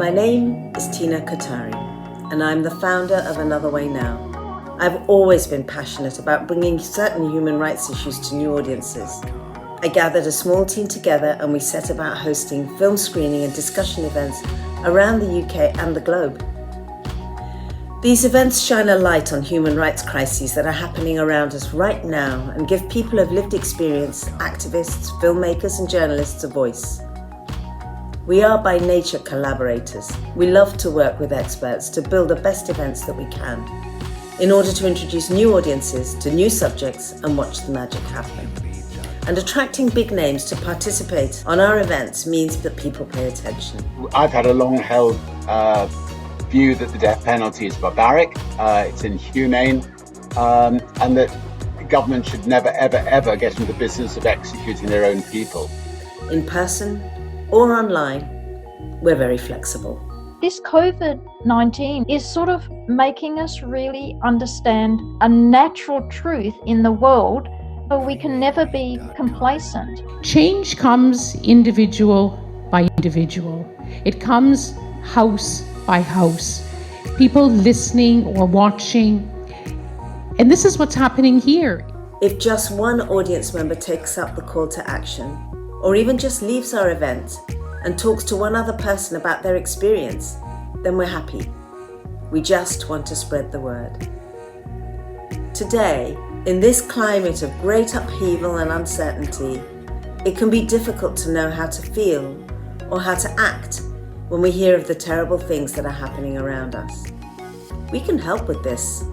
My name is Tina Katari, and I'm the founder of AnotherWay now. I've always been passionate about bringing certain human rights issues to new audiences. I gathered a small team together and we set about hosting film screening and discussion events around the UK and the globe. These events shine a light on human rights crises that are happening around us right now and give people of lived experience, activists, filmmakers and journalists a voice. We are by nature collaborators. We love to work with experts to build the best events that we can, in order to introduce new audiences to new subjects and watch the magic happen. And attracting big names to participate on our events means that people pay attention. I've had a long-held view that the death penalty is barbaric, it's inhumane, and that the government should never, ever, ever get into the business of executing their own people. In person or online, we're very flexible. This COVID-19 is sort of making us really understand a natural truth in the world, but we can never be complacent. Change comes individual by individual. It comes house by house. People listening or watching. And this is what's happening here. If just one audience member takes up the call to action, or even just leaves our event and talks to one other person about their experience, then we're happy. We just want to spread the word. Today, in this climate of great upheaval and uncertainty, it can be difficult to know how to feel or how to act when we hear of the terrible things that are happening around us. We can help with this.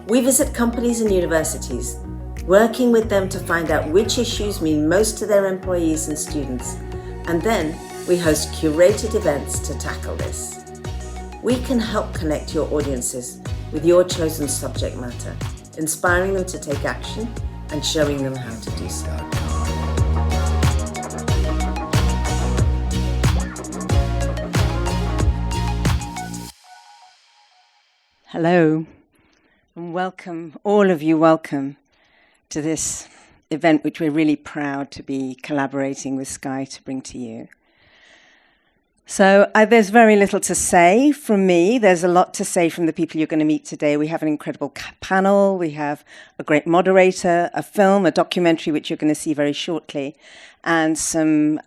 We visit companies and universities, working with them to find out which issues mean most to their employees and students, and then we host curated events to tackle this. We can help connect your audiences with your chosen subject matter, inspiring them to take action and showing them how to do so. Hello, and welcome, all of you welcome to this event which we're really proud to be collaborating with Sky to bring to you. So there's very little to say from me. There's a lot to say from the people you're going to meet today. We have an incredible panel. We have a great moderator, a film, a documentary, which you're going to see very shortly, and some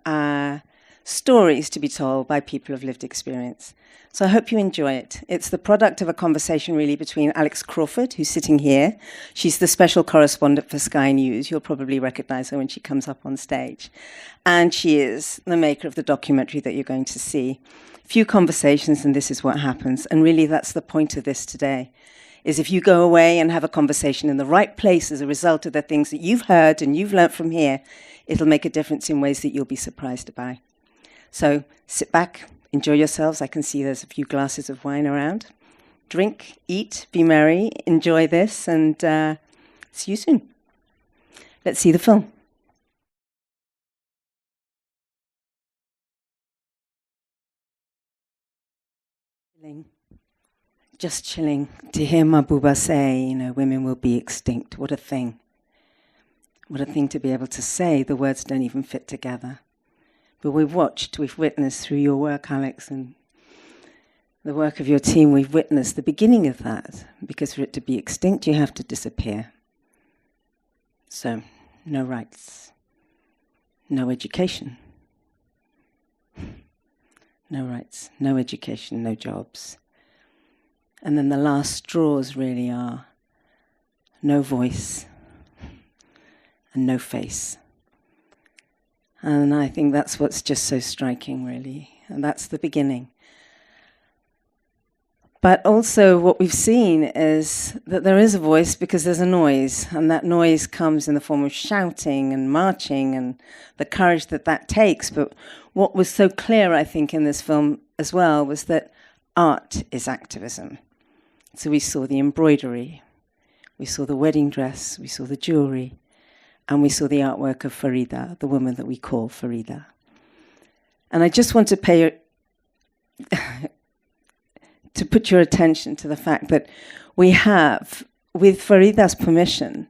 stories to be told by people of lived experience. So I hope you enjoy it. It's the product of a conversation really between Alex Crawford, who's sitting here. She's the special correspondent for Sky News. You'll probably recognize her when she comes up on stage. And she is the maker of the documentary that you're going to see. Few conversations, and this is what happens. And really, that's the point of this today, is if you go away and have a conversation in the right place as a result of the things that you've heard and you've learned from here, it'll make a difference in ways that you'll be surprised by. So sit back. Enjoy yourselves. I can see there's a few glasses of wine around. Drink, eat, be merry, enjoy this, and see you soon. Let's see the film. Just chilling to hear Mahbouba say, women will be extinct. What a thing. What a thing to be able to say. The words don't even fit together. But we've witnessed through your work, Alex, and the work of your team, we've witnessed the beginning of that. Because for it to be extinct, you have to disappear. So, no rights, no education. No rights, no education, no jobs. And then the last straws really are no voice and no face. And I think that's what's just so striking, really. And that's the beginning. But also what we've seen is that there is a voice because there's a noise. And that noise comes in the form of shouting and marching and the courage that that takes. But what was so clear, I think, in this film as well was that art is activism. So we saw the embroidery. We saw the wedding dress. We saw the jewelry. And we saw the artwork of Farida, the woman that we call Farida. And I just want to put your attention to the fact that we have, with Farida's permission,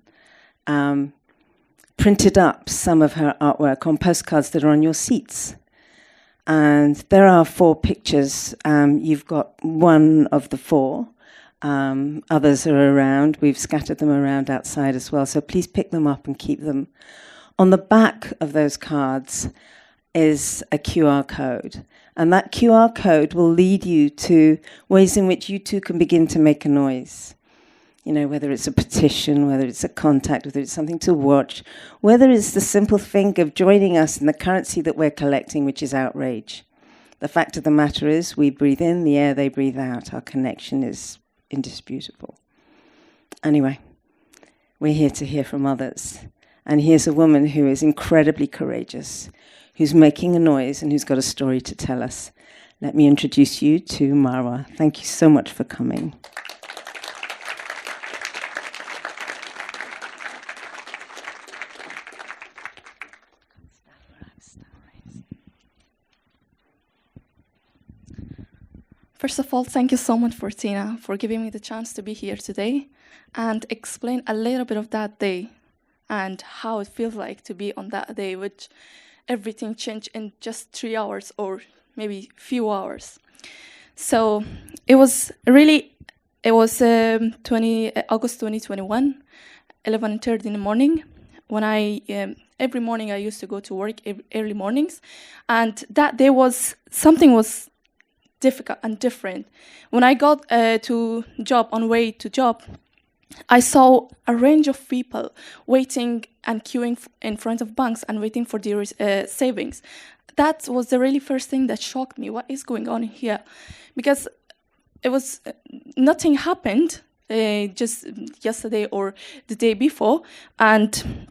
printed up some of her artwork on postcards that are on your seats. And there are 4 pictures. You've got one of the 4. Others are around. We've scattered them around outside as well. So please pick them up and keep them. On the back of those cards is a QR code. And that QR code will lead you to ways in which you too can begin to make a noise. You know, whether it's a petition, whether it's a contact, whether it's something to watch, whether it's the simple thing of joining us in the currency that we're collecting, which is outrage. The fact of the matter is, we breathe in the air they breathe out. Our connection is indisputable. Anyway, we're here to hear from others. And here's a woman who is incredibly courageous, who's making a noise and who's got a story to tell us. Let me introduce you to Marwa. Thank you so much for coming. First of all, thank you so much, Tina, for giving me the chance to be here today and explain a little bit of that day and how it feels like to be on that day, which everything changed in just 3 hours or maybe few hours. So it was August 2021, 11:30 in the morning, when every morning I used to go to work early mornings, and that day something was difficult and different. When I got on way to job, I saw a range of people waiting and queuing in front of banks and waiting for their savings. That was the really first thing that shocked me. What is going on here? Because it was nothing happened just yesterday or the day before. And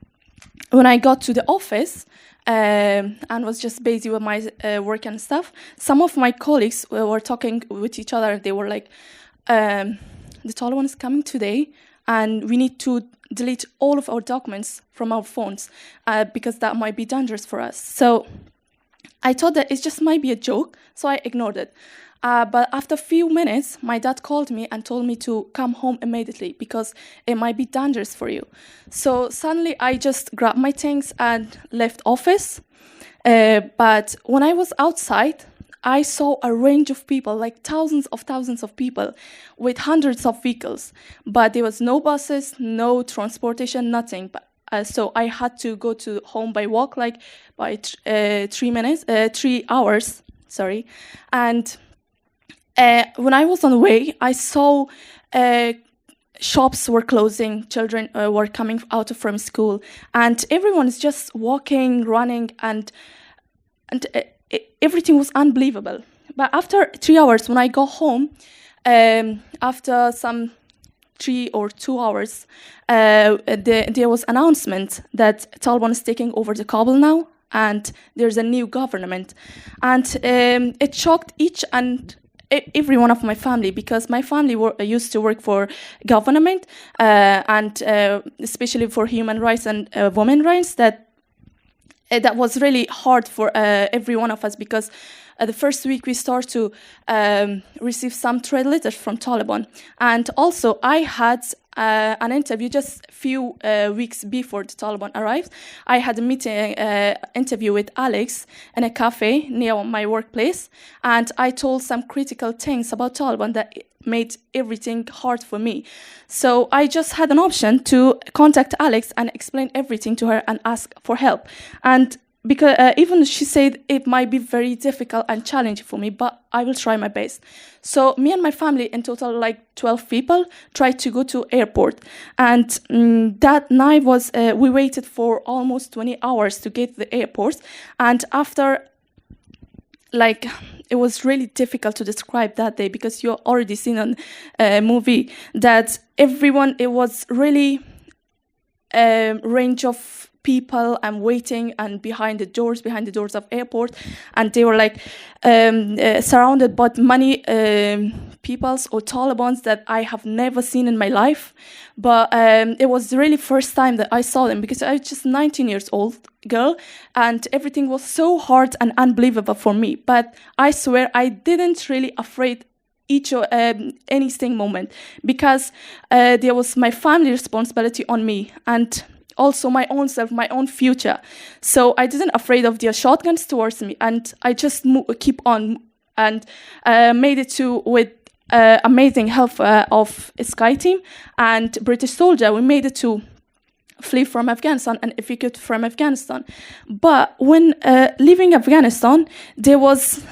when I got to the office, and was just busy with my work and stuff, some of my colleagues were talking with each other. They were like, the Taliban is coming today, and we need to delete all of our documents from our phones because that might be dangerous for us. So I thought that it just might be a joke, so I ignored it. But after a few minutes, my dad called me and told me to come home immediately because it might be dangerous for you. So suddenly I just grabbed my things and left office. But when I was outside, I saw a range of people, like thousands of people with hundreds of vehicles. But there was no buses, no transportation, nothing. But so I had to go to home by walk, like by 3 hours, sorry. And when I was on the way, I saw shops were closing, children were coming out from school, and everyone is just walking, running, and everything was unbelievable. But after 3 hours, when I got home, after some 3 or 2 hours, there was announcement that Taliban is taking over the Kabul now, and there's a new government, and it shocked each and every one of my family, because my family used to work for government and especially for human rights and women's rights. That was really hard for every one of us, because the first week we start to receive some threat letters from Taliban. And also I had an interview just a few weeks before the Taliban arrived. I had a meeting, interview with Alex in a cafe near my workplace, and I told some critical things about Taliban that made everything hard for me. So I just had an option to contact Alex and explain everything to her and ask for help. And because even she said it might be very difficult and challenging for me, but I will try my best. So me and my family, in total like 12 people, tried to go to airport. And that night we waited for almost 20 hours to get to the airport. And after, it was really difficult to describe that day, because you already seen on a movie that everyone, it was really a range of people and waiting and behind the doors of airport, and they were surrounded by many peoples or Talibans that I have never seen in my life. But it was really first time that I saw them, because I was just 19 years old girl, and everything was so hard and unbelievable for me. But I swear I didn't really afraid anything moment, because there was my family responsibility on me, and also my own self, my own future. So I didn't afraid of their shotguns towards me, and I just keep on, and made it to with amazing help of Sky Team and British soldier. We made it to flee from Afghanistan and evacuate from Afghanistan. But when leaving Afghanistan, there was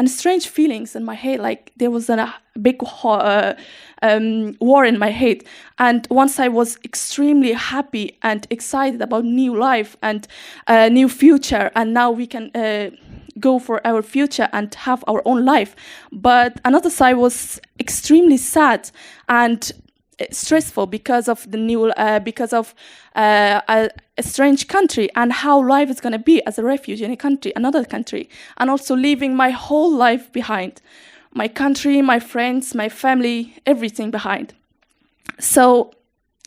strange feelings in my head, like there was a big war in my head. And once I was extremely happy and excited about new life and new future, and now we can go for our future and have our own life. But another side was extremely sad and stressful because of the new, because of a strange country and how life is going to be as a refugee in a country, another country, and also leaving my whole life behind, my country, my friends, my family, everything behind. So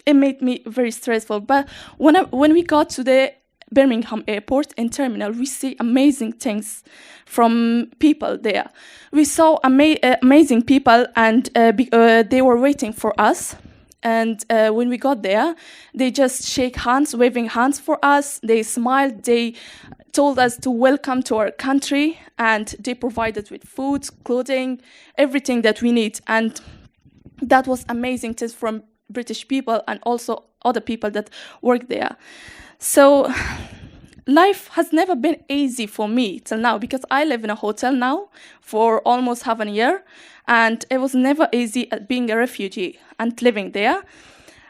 it made me very stressful. But when we got to the Birmingham airport and terminal, we see amazing things from people there. We saw amazing people, and they were waiting for us. And when we got there, they just shake hands, waving hands for us. They smiled. They told us to welcome to our country, and they provided with food, clothing, everything that we need. And that was amazing to from British people and also other people that work there. So life has never been easy for me till now, because I live in a hotel now for almost half a year, and it was never easy being a refugee and living there.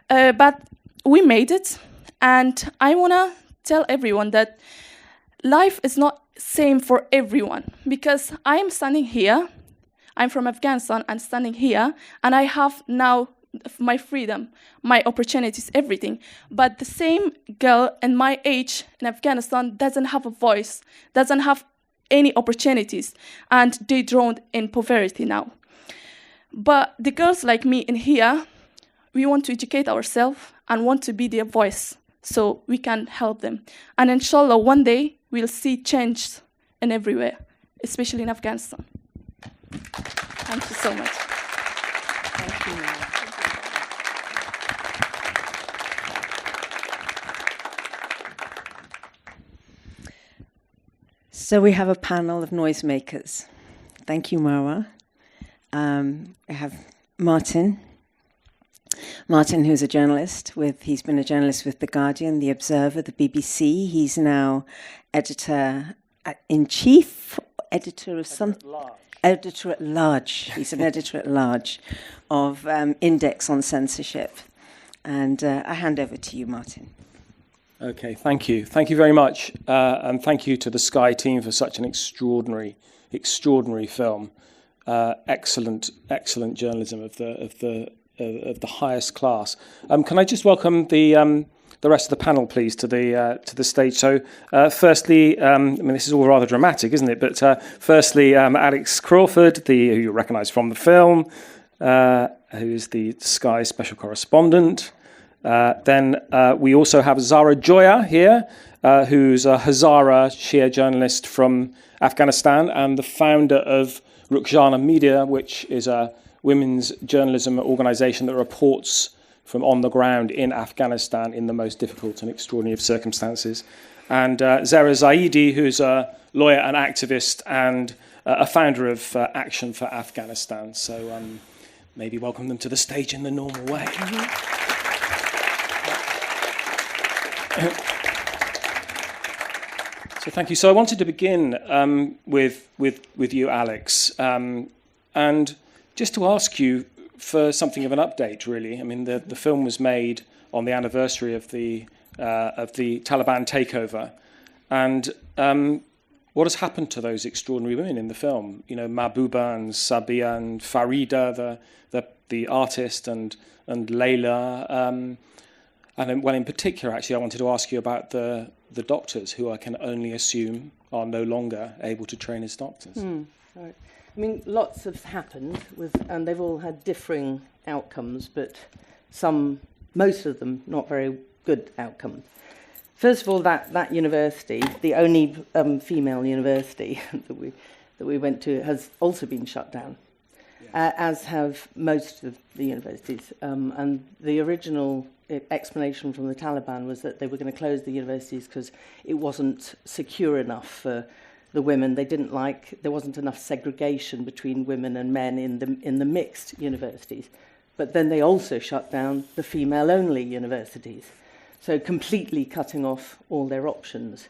But we made it, and I want to tell everyone that life is not same for everyone, because I am standing here, I'm from Afghanistan and standing here, and I have now my freedom, my opportunities, everything. But the same girl in my age in Afghanistan doesn't have a voice, doesn't have any opportunities, and they drowned in poverty now. But the girls like me in here, we want to educate ourselves and want to be their voice so we can help them. And inshallah, one day we'll see change in everywhere, especially in Afghanistan. Thank you so much. Thank you. So we have a panel of noisemakers. Thank you, Marwa. I have Martin, who's a journalist. He's been a journalist with The Guardian, The Observer, the BBC. He's now editor-in-chief, editor at large. He's an editor at large of Index on Censorship. And I hand over to you, Martin. Okay, thank you. Thank you very much. And thank you to the Sky team for such an extraordinary film. Excellent journalism of the highest class. Can I just welcome the rest of the panel, please, to the stage? So, firstly, I mean, this is all rather dramatic, isn't it? But firstly, Alex Crawford, who you recognise from the film, who is the Sky special correspondent. Then we also have Zahra Joya here, who's a Hazara Shia journalist from Afghanistan and the founder of Rukhshana Media, which is a women's journalism organisation that reports from on the ground in Afghanistan in the most difficult and extraordinary of circumstances. And Zehra Zaidi, who's a lawyer and activist and a founder of Action for Afghanistan. So maybe welcome them to the stage in the normal way. So thank you. So I wanted to begin with you, Alex, and just to ask you for something of an update, really. I mean, the film was made on the anniversary of the Taliban takeover, and what has happened to those extraordinary women in the film? You know, Mahbouba and Sabia and Farida, the artist, and Layla. And then, well, in particular, actually, I wanted to ask you about the doctors, who I can only assume are no longer able to train as doctors. Right. I mean, lots have happened, and they've all had differing outcomes, but most of them, not very good outcomes. First of all, that university, the only female university that we went to, has also been shut down. as have most of the universities. And the original explanation from the Taliban was that they were going to close the universities because it wasn't secure enough for the women. They didn't like, there wasn't enough segregation between women and men in the mixed universities. But then they also shut down the female-only universities, so completely cutting off all their options.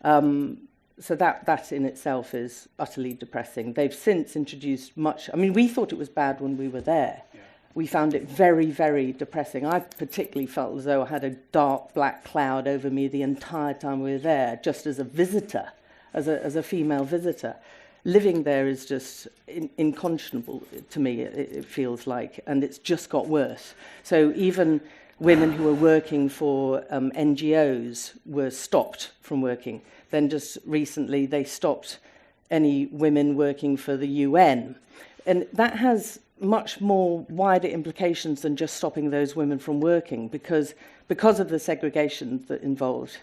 So that in itself is utterly depressing. They've since introduced much. I mean, we thought it was bad when we were there. Yeah. We found it very, very depressing. I particularly felt as though I had a dark black cloud over me the entire time we were there, just as a visitor, as a female visitor. Living there is just unconscionable to me, it feels like, and it's just got worse. So even women who were working for NGOs were stopped from working. Then just recently they stopped any women working for the UN. And that has much more wider implications than just stopping those women from working, because of the segregation that involved.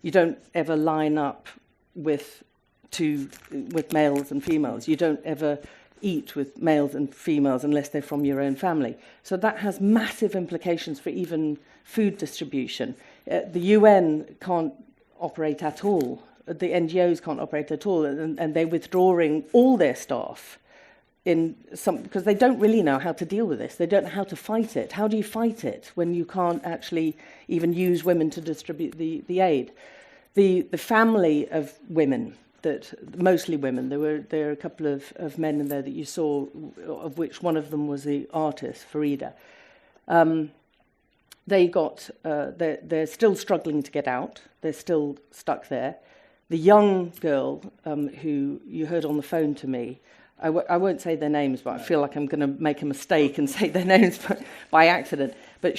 You don't ever line up with males and females. You don't ever eat with males and females unless they're from your own family. So that has massive implications for even food distribution. The UN can't operate at all. The NGOs can't operate at all, and they're withdrawing all their staff because they don't really know how to deal with this. They don't know how to fight it. How do you fight it when you can't actually even use women to distribute the aid? The family of women, that mostly women, there are a couple of men in there that you saw, of which one of them was the artist, Farida. They're still struggling to get out. They're still stuck there. The young girl who you heard on the phone to me, I won't say their names, but I feel like I'm going to make a mistake and say their names by accident. But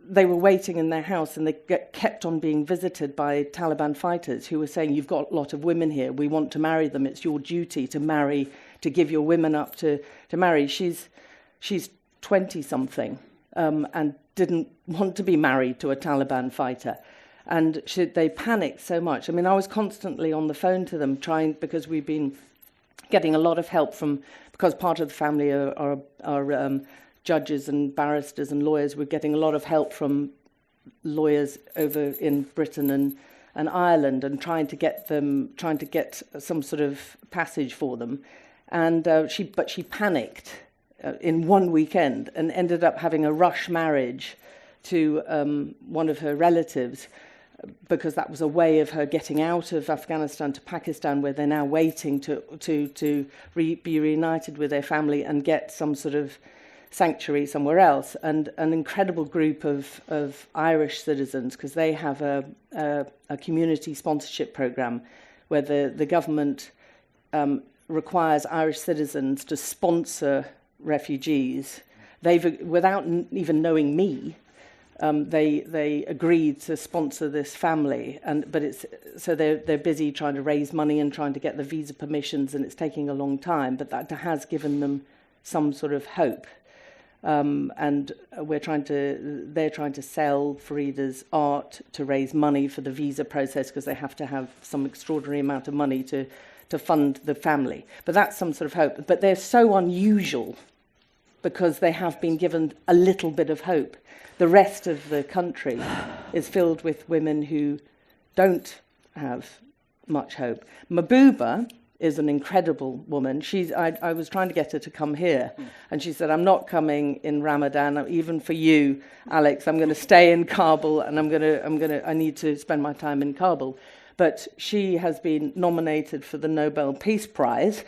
they were waiting in their house, and they kept on being visited by Taliban fighters who were saying, "You've got a lot of women here. We want to marry them. It's your duty to marry, to give your women up to marry." She's 20-something and didn't want to be married to a Taliban fighter. And they panicked so much. I mean, I was constantly on the phone to them because we've been getting a lot of help because part of the family are judges and barristers and lawyers. We're getting a lot of help from lawyers over in Britain and Ireland, and trying to get some sort of passage for them. And she panicked in one weekend and ended up having a rush marriage to one of her relatives, because that was a way of her getting out of Afghanistan to Pakistan, where they're now waiting to be reunited with their family and get some sort of sanctuary somewhere else. And an incredible group of Irish citizens, because they have a community sponsorship program where the government requires Irish citizens to sponsor refugees. Without even knowing me, they agreed to sponsor this family, so they're busy trying to raise money and trying to get the visa permissions, and it's taking a long time. But that has given them some sort of hope, and they're trying to sell Farida's art to raise money for the visa process, because they have to have some extraordinary amount of money to fund the family. But that's some sort of hope. But they're so unusual because they have been given a little bit of hope. The rest of the country is filled with women who don't have much hope. Mabuba is an incredible woman. I was trying to get her to come here, and she said, "I'm not coming in Ramadan. Even for you, Alex, I'm going to stay in Kabul, and I need to spend my time in Kabul." But she has been nominated for the Nobel Peace Prize,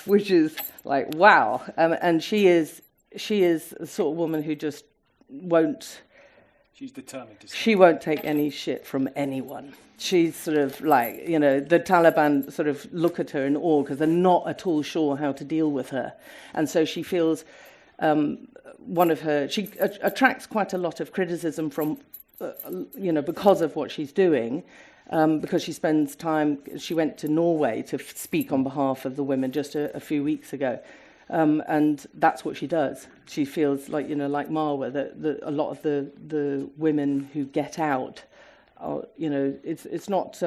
which is like, wow. And she is the sort of woman who just won't. She's determined to. She won't take any shit from anyone. She's sort of like, the Taliban sort of look at her in awe because they're not at all sure how to deal with her. And so she feels she attracts quite a lot of criticism from, because of what she's doing. Because she spends time, she went to Norway to speak on behalf of the women just a few weeks ago. And that's what she does. She feels like, like Marwa, that a lot of the women who get out, it's not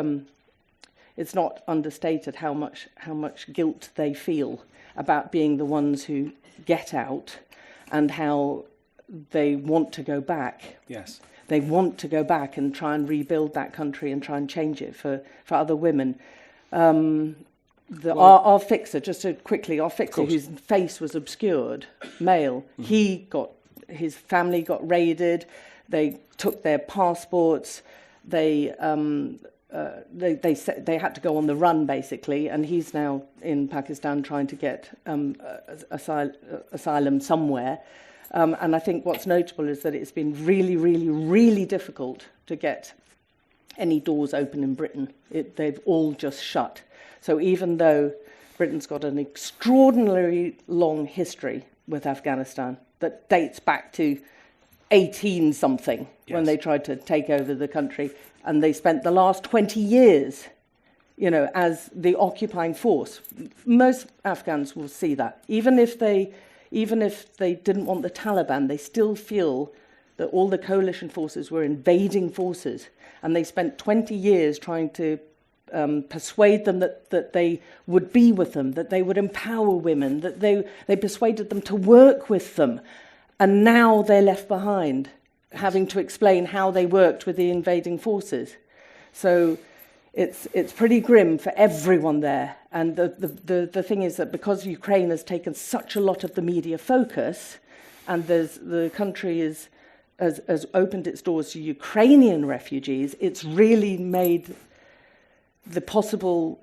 it's not understated how much guilt they feel about being the ones who get out, and how they want to go back. Yes. They want to go back and try and rebuild that country and try and change it for other women. Our fixer, just to quickly, our fixer, whose face was obscured, male, his family got raided. They took their passports. They had to go on the run, basically, and he's now in Pakistan trying to get asylum somewhere. And I think what's notable is that it's been really, really, really difficult to get any doors open in Britain. They've all just shut. So even though Britain's got an extraordinarily long history with Afghanistan that dates back to 18-something, when they tried to take over the country, and they spent the last 20 years, as the occupying force. Most Afghans will see that. Even if they didn't want the Taliban, they still feel that all the coalition forces were invading forces, and they spent 20 years trying to persuade them that they would be with them, that they would empower women, that they persuaded them to work with them. And now they're left behind, having to explain how they worked with the invading forces. So it's pretty grim for everyone there. And the thing is that because Ukraine has taken such a lot of the media focus, and the country has opened its doors to Ukrainian refugees, it's really made the possible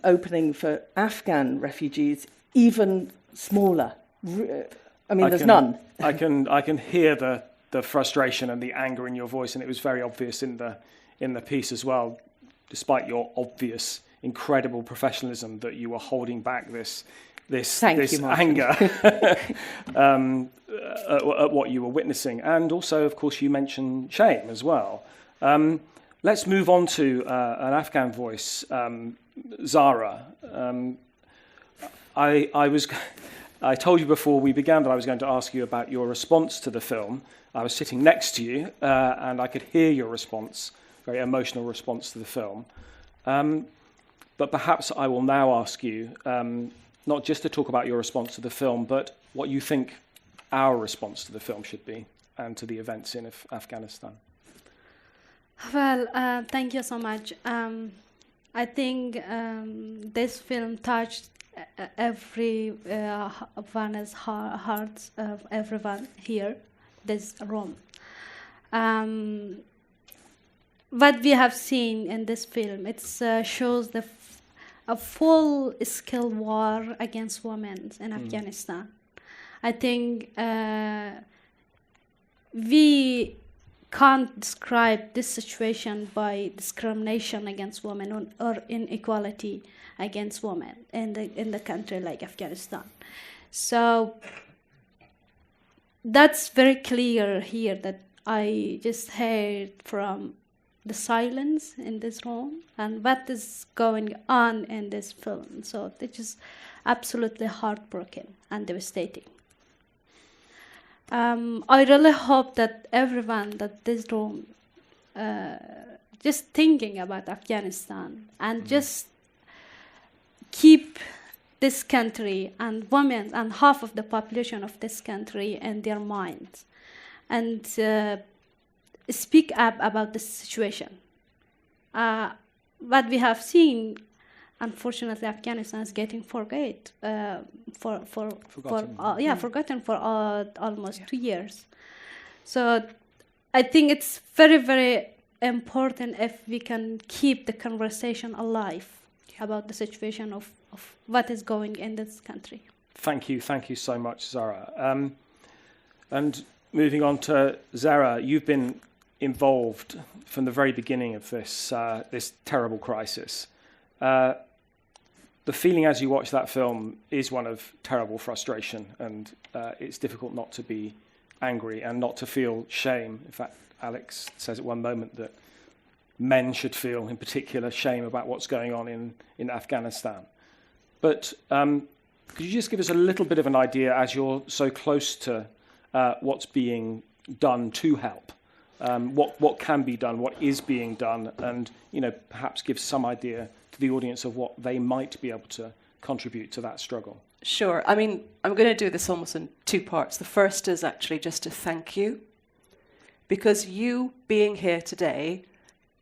opening for Afghan refugees even smaller. I mean, there's none. I can hear the frustration and the anger in your voice, and it was very obvious in the piece as well, despite your obvious, incredible professionalism, that you were holding back this anger at what you were witnessing. And also, of course, you mentioned shame as well. Let's move on to an Afghan voice, Zahra. I told you before we began that I was going to ask you about your response to the film. I was sitting next to you, and I could hear your response, very emotional response to the film. But perhaps I will now ask you, not just to talk about your response to the film, but what you think our response to the film should be, and to the events in Afghanistan. Well, thank you so much. I think this film touched everyone's hearts of everyone here, this room. What we have seen in this film, it shows a full-scale war against women in Afghanistan. I think we can't describe this situation by discrimination against women or inequality against women in the country like Afghanistan. So that's very clear here that I just heard from the silence in this room and what is going on in this film. So it's just absolutely heartbroken and devastating. I really hope that everyone that this room just thinking about Afghanistan and just keep this country and women and half of the population of this country in their minds and speak up about this situation. What we have seen, unfortunately, Afghanistan is getting forgotten for almost 2 years. So I think it's very, very important if we can keep the conversation alive about the situation of what is going in this country. Thank you so much, Zahra. And moving on to Zehra, you've been involved from the very beginning of this terrible crisis. The feeling as you watch that film is one of terrible frustration, and it's difficult not to be angry and not to feel shame. In fact, Alex says at one moment that men should feel, in particular, shame about what's going on in Afghanistan. But could you just give us a little bit of an idea, as you're so close to what's being done to help? What can be done, what is being done, and perhaps give some idea the audience of what they might be able to contribute to that struggle? Sure. I mean, I'm going to do this almost in two parts. The first is actually just to thank you, because you being here today,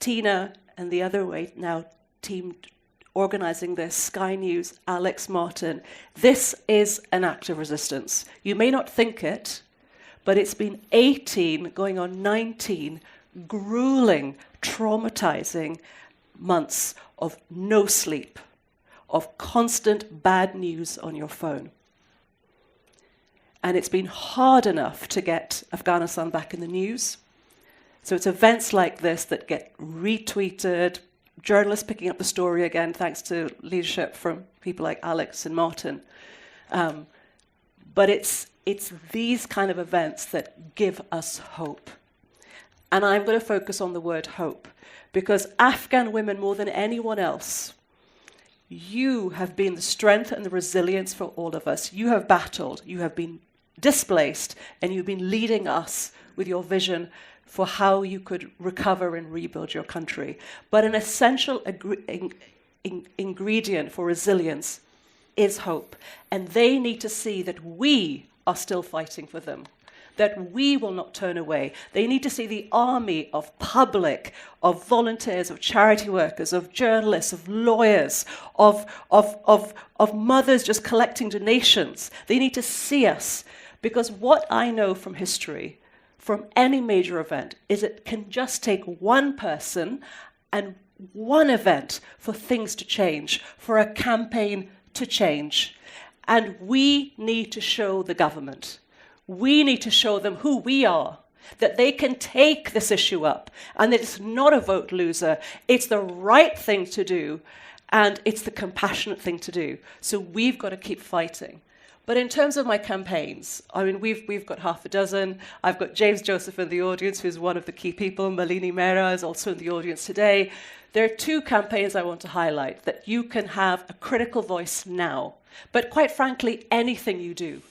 Tina and the AnotherWay now team organising this, Sky News, Alex, Martin, this is an act of resistance. You may not think it, but it's been 18, going on 19, grueling, traumatising months of no sleep, of constant bad news on your phone. And it's been hard enough to get Afghanistan back in the news. So it's events like this that get retweeted, journalists picking up the story again, thanks to leadership from people like Alex and Martin. But it's these kind of events that give us hope. And I'm going to focus on the word hope, because Afghan women, more than anyone else, you have been the strength and the resilience for all of us. You have battled, you have been displaced, and you've been leading us with your vision for how you could recover and rebuild your country. But an essential ingredient for resilience is hope. And they need to see that we are still fighting for them, that we will not turn away. They need to see the army of public, of volunteers, of charity workers, of journalists, of lawyers, of mothers just collecting donations. They need to see us, because what I know from history, from any major event, is it can just take one person and one event for things to change, for a campaign to change. And we need to show the government, we need to show them who we are, that they can take this issue up, and that it's not a vote loser, it's the right thing to do, and it's the compassionate thing to do. So we've got to keep fighting. But in terms of my campaigns, I mean, we've got half a dozen. I've got James Joseph in the audience, who's one of the key people. Malini Mehra is also in the audience today. There are two campaigns I want to highlight that you can have a critical voice now. But quite frankly, anything you do.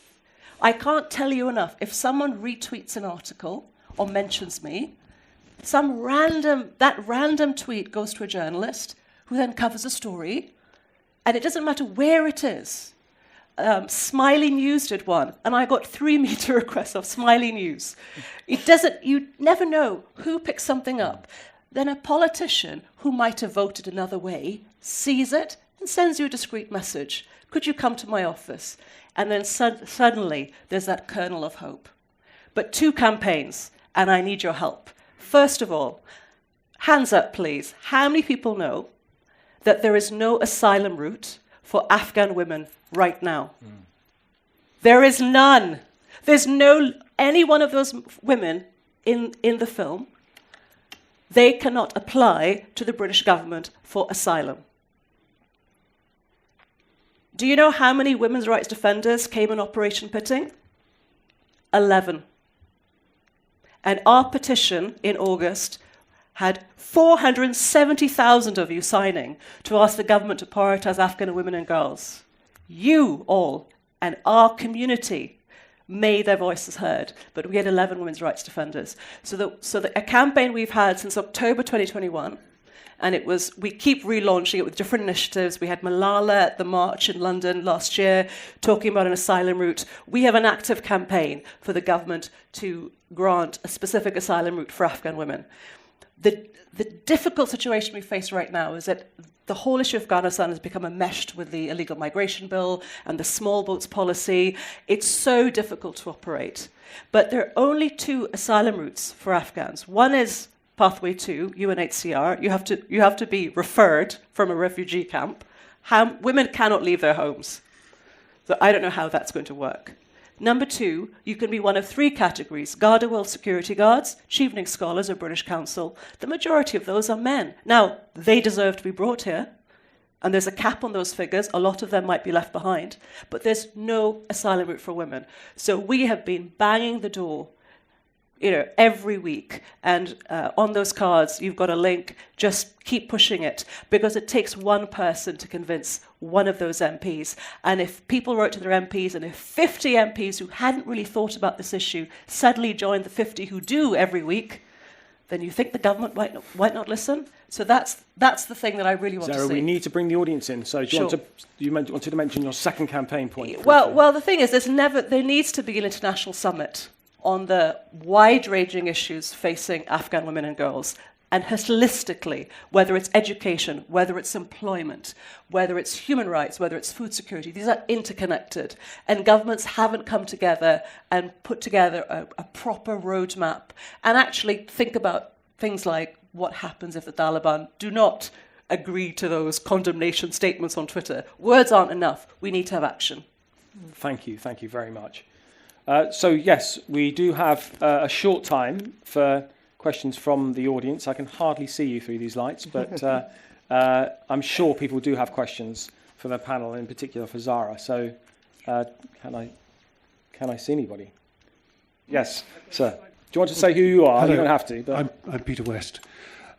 I can't tell you enough. If someone retweets an article or mentions me, that random tweet goes to a journalist who then covers a story, and it doesn't matter where it is. Smiley News did one, and I got 3 meter requests of Smiley News. You never know who picks something up. Then a politician who might have voted another way sees it and sends you a discreet message. Could you come to my office? And then suddenly there's that kernel of hope. But 2 campaigns, and I need your help. First of all, hands up please. How many people know that there is no asylum route for Afghan women right now? There is none. There's no, any one of those women in the film, they cannot apply to the British government for asylum. Do you know how many women's rights defenders came in Operation Pitting? 11. And our petition in August had 470,000 of you signing to ask the government to prioritise Afghan women and girls. You all and our community made their voices heard, but we had 11 women's rights defenders. So a campaign we've had since October 2021, and we keep relaunching it with different initiatives. We had Malala at the march in London last year talking about an asylum route. We have an active campaign for the government to grant a specific asylum route for Afghan women. The difficult situation we face right now is that the whole issue of Afghanistan has become enmeshed with the illegal migration bill and the small boats policy. It's so difficult to operate. But there are only 2 asylum routes for Afghans. One is Pathway 2, UNHCR. You have to be referred from a refugee camp. Women cannot leave their homes. So I don't know how that's going to work. Number 2, you can be one of 3 categories: Garda World security guards, Chevening scholars or British Council. The majority of those are men. Now, they deserve to be brought here, and there's a cap on those figures. A lot of them might be left behind, but there's no asylum route for women. So we have been banging the door, every week. And on those cards, you've got a link. Just keep pushing it, because it takes one person to convince one of those MPs. And if people wrote to their MPs, and if 50 MPs who hadn't really thought about this issue suddenly joined the 50 who do every week, then you think the government might not listen. So that's the thing that I really want Zahra, to see. we need to bring the audience in. So do you, Sure. wanted to mention your second campaign point? Well, the thing is, there needs to be an international summit on the wide-ranging issues facing Afghan women and girls, and holistically, whether it's education, whether it's employment, whether it's human rights, whether it's food security, these are interconnected. And governments haven't come together and put together a proper roadmap and actually think about things like what happens if the Taliban do not agree to those condemnation statements on Twitter. Words aren't enough. We need to have action. Thank you very much. So yes, we do have a short time for questions from the audience. I can hardly see you through these lights, but I'm sure people do have questions for the panel, in particular for Zahra. So can I see anybody? Yes, sir. Do you want to say who you are? Hello. You don't have to. But I'm Peter West.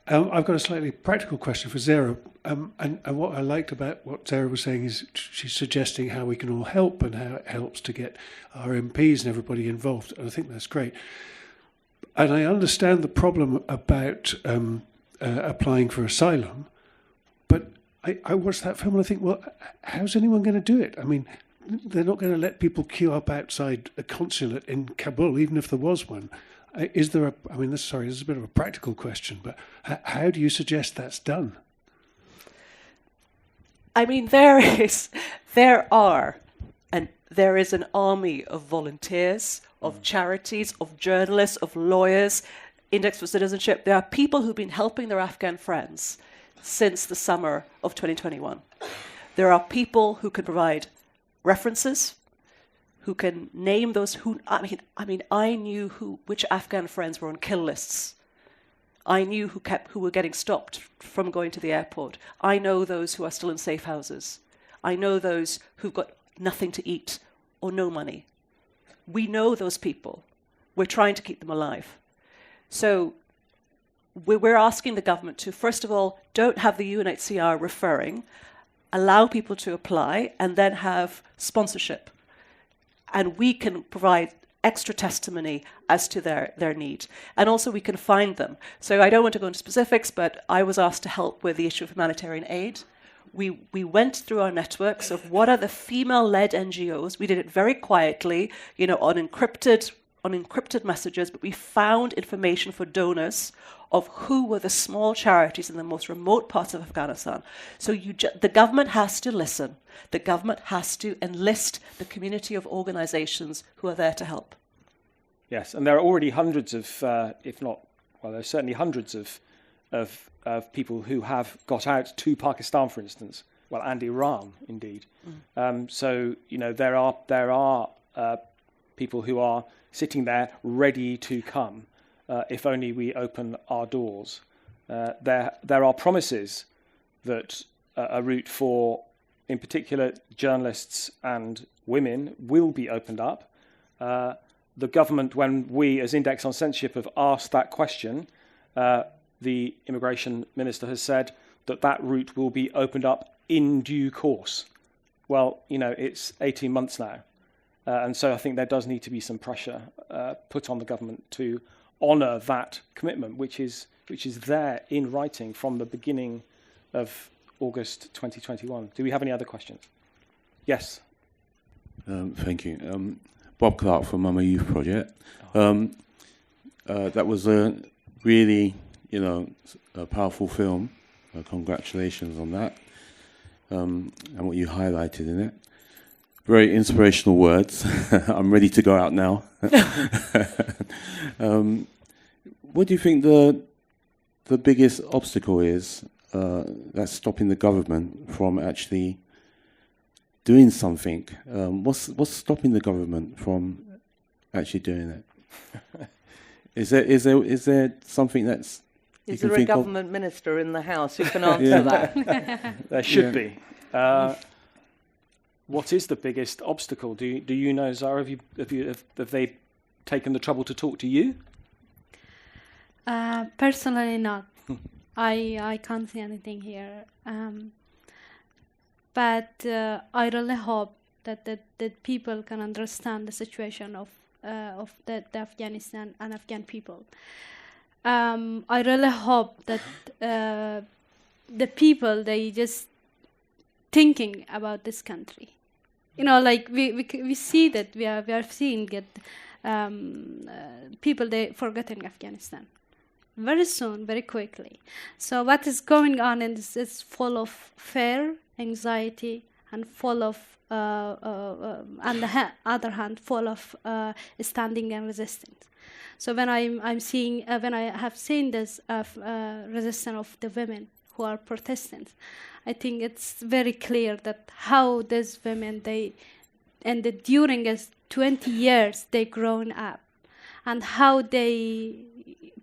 I've got a slightly practical question for Zehra. And what I liked about what Zehra was saying is she's suggesting how we can all help and how it helps to get our MPs and everybody involved. And I think that's great. And I understand the problem about applying for asylum. But I watched that film and I think, well, how's anyone going to do it? I mean, they're not going to let people queue up outside a consulate in Kabul, even if there was one. Is there this is a bit of a practical question, but how do you suggest that's done? I mean, there is an army of volunteers, of charities, of journalists, of lawyers, Index for Citizenship. There are people who've been helping their Afghan friends since the summer of 2021. There are people who can provide references, who can name those I knew which Afghan friends were on kill lists. I knew who were getting stopped from going to the airport. I know those who are still in safe houses. I know those who've got nothing to eat or no money. We know those people. We're trying to keep them alive. So we're asking the government to, first of all, don't have the UNHCR referring, allow people to apply, and then have sponsorship. And we can provide extra testimony as to their need. And also we can find them. So I don't want to go into specifics, but I was asked to help with the issue of humanitarian aid. We went through our networks of what are the female-led NGOs. We did it very quietly, on encrypted messages, but we found information for donors of who were the small charities in the most remote parts of Afghanistan. So the government has to listen. The government has to enlist the community of organizations who are there to help. yes, and there are already hundreds of, there's certainly hundreds of people who have got out to Pakistan, for instance, and Iran, indeed. So there are people who are sitting there ready to come. If only we open our doors. There are promises that a route for, in particular, journalists and women will be opened up. The government, when we as Index on Censorship have asked that question, the immigration minister has said that route will be opened up in due course. Well, it's 18 months now. And so I think there does need to be some pressure put on the government to honour that commitment, which is there in writing from the beginning of August 2021. Do we have any other questions? Yes. Thank you. Bob Clark from Mama Youth Project. That was a really, a powerful film. Congratulations on that. And what you highlighted in it. Very inspirational words. I'm ready to go out now. What do you think the biggest obstacle is that's stopping the government from actually doing something? What's stopping the government from actually doing it? Is there something that's? Is there a government minister in the House who can answer that? There should be. What is the biggest obstacle? Do you know, Zahra? Have they taken the trouble to talk to you? Personally, not. I can't see anything here. But I really hope that people can understand the situation of the Afghanistan and Afghan people. I really hope that the people, they just thinking about this country. You know, like we see that we are seeing that people, they forgetting Afghanistan very soon, very quickly. So what is going on in this is full of fear, anxiety, and full of on the other hand, full of standing and resistance. So when I'm seeing, when I have seen this resistance of the women who are protestants, I think it's very clear that how these women, during 20 years they grown up, and how they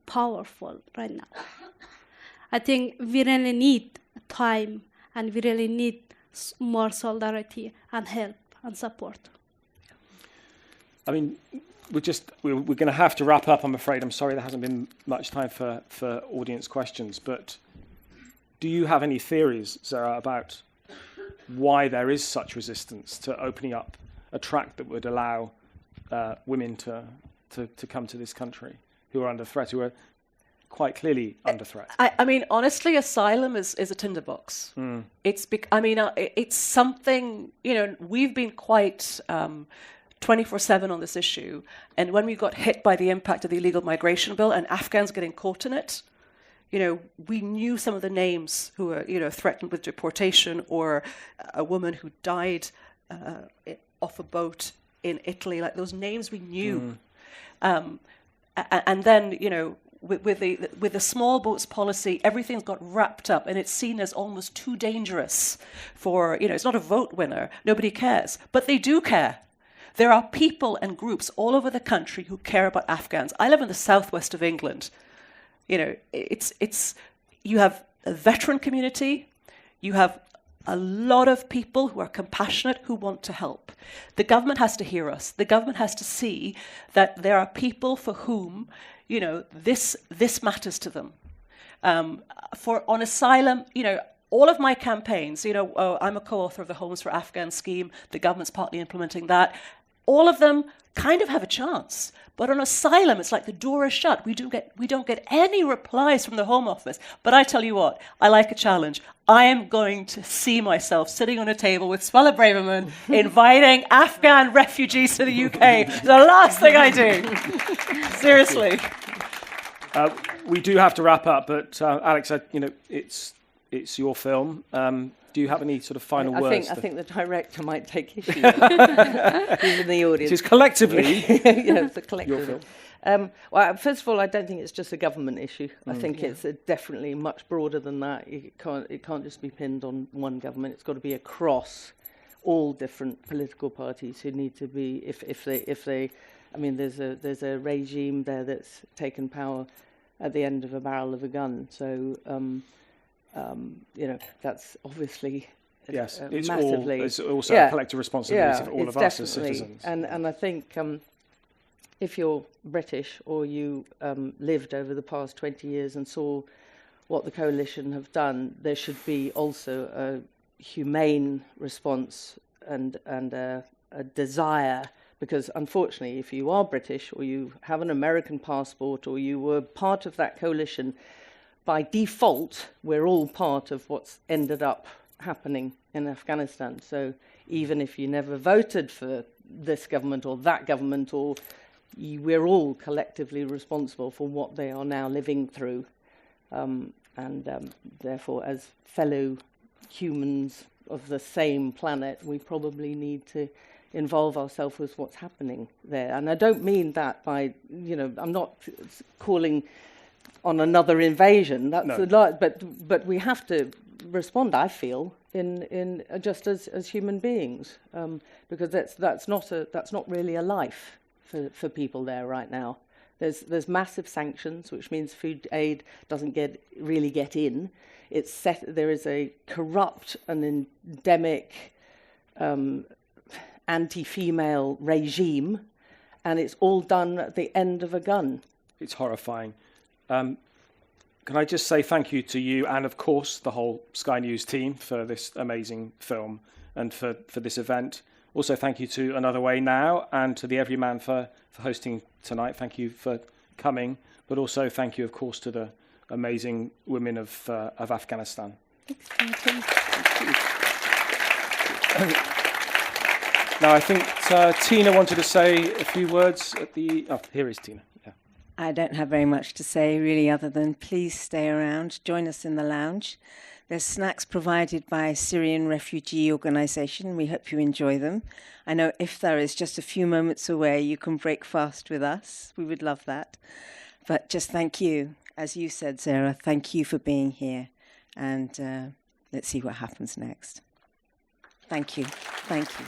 powerful right now. I think we really need time, and we really need more solidarity and help and support. I mean, we're going to have to wrap up, I'm afraid. I'm sorry there hasn't been much time for audience questions, but do you have any theories, Zahra, about why there is such resistance to opening up a track that would allow women to come to this country who are under threat, who are quite clearly under threat? I mean, honestly, asylum is a tinderbox. Mm. It's something, you know, we've been quite 24/7 on this issue. And when we got hit by the impact of the illegal migration bill and Afghans getting caught in it, you know, we knew some of the names who were, you know, threatened with deportation, or a woman who died off a boat in Italy. Like, those names we knew. And then, you know, with the small boats policy, everything's got wrapped up, and it's seen as almost too dangerous for, you know, it's not a vote winner. Nobody cares. But they do care. There are people and groups all over the country who care about Afghans. I live in the southwest of England. You know, you have a veteran community, you have a lot of people who are compassionate, who want to help. The government has to hear us. The government has to see that there are people for whom, you know, this matters to them. On asylum, you know, all of my campaigns, you know, I'm a co-author of the Homes for Afghans scheme. The government's partly implementing that. All of them kind of have a chance. But on asylum, it's like the door is shut. We don't get any replies from the Home Office. But I tell you what, I like a challenge. I am going to see myself sitting on a table with Swella Braverman inviting Afghan refugees to the UK. The last thing I do. Seriously. We do have to wrap up, but Alex, you know, it's your film. Do you have any sort of final words? I think the director might take issue with that. He's in the audience. It's collectively. Yeah, it's a collective. Well, first of all, I don't think it's just a government issue. I think it's definitely much broader than that. It can't just be pinned on one government. It's got to be across all different political parties who need to be. If they, I mean, there's a regime there that's taken power at the end of a barrel of a gun. So. You know, that's obviously it's massively. It's also a collective responsibility for all of us as citizens. And I think if you're British or you lived over the past 20 years and saw what the coalition have done, there should be also a humane response and a desire. Because unfortunately, if you are British or you have an American passport or you were part of that coalition, by default, we're all part of what's ended up happening in Afghanistan. So even if you never voted for this government or that government, we're all collectively responsible for what they are now living through. Therefore, as fellow humans of the same planet, we probably need to involve ourselves with what's happening there. And I don't mean that by, you know, I'm not calling on another invasion. That's a lot, but we have to respond, I feel, in just as human beings, because that's not really a life for people there right now. There's massive sanctions, which means food aid doesn't really get in. There is a corrupt and endemic anti-female regime, and it's all done at the end of a gun. It's horrifying. Can I just say thank you to you and, of course, the whole Sky News team for this amazing film and for this event. Also, thank you to AnotherWay Now and to the Everyman for hosting tonight. Thank you for coming, but also thank you, of course, to the amazing women of Afghanistan. Now, I think Tina wanted to say a few words at the... Oh, here is Tina. Yeah. I don't have very much to say, really, other than please stay around. Join us in the lounge. There's snacks provided by Syrian Refugee Organisation. We hope you enjoy them. I know Iftar is just a few moments away. You can break fast with us. We would love that. But just thank you. As you said, Zehra, thank you for being here. And let's see what happens next. Thank you. Thank you.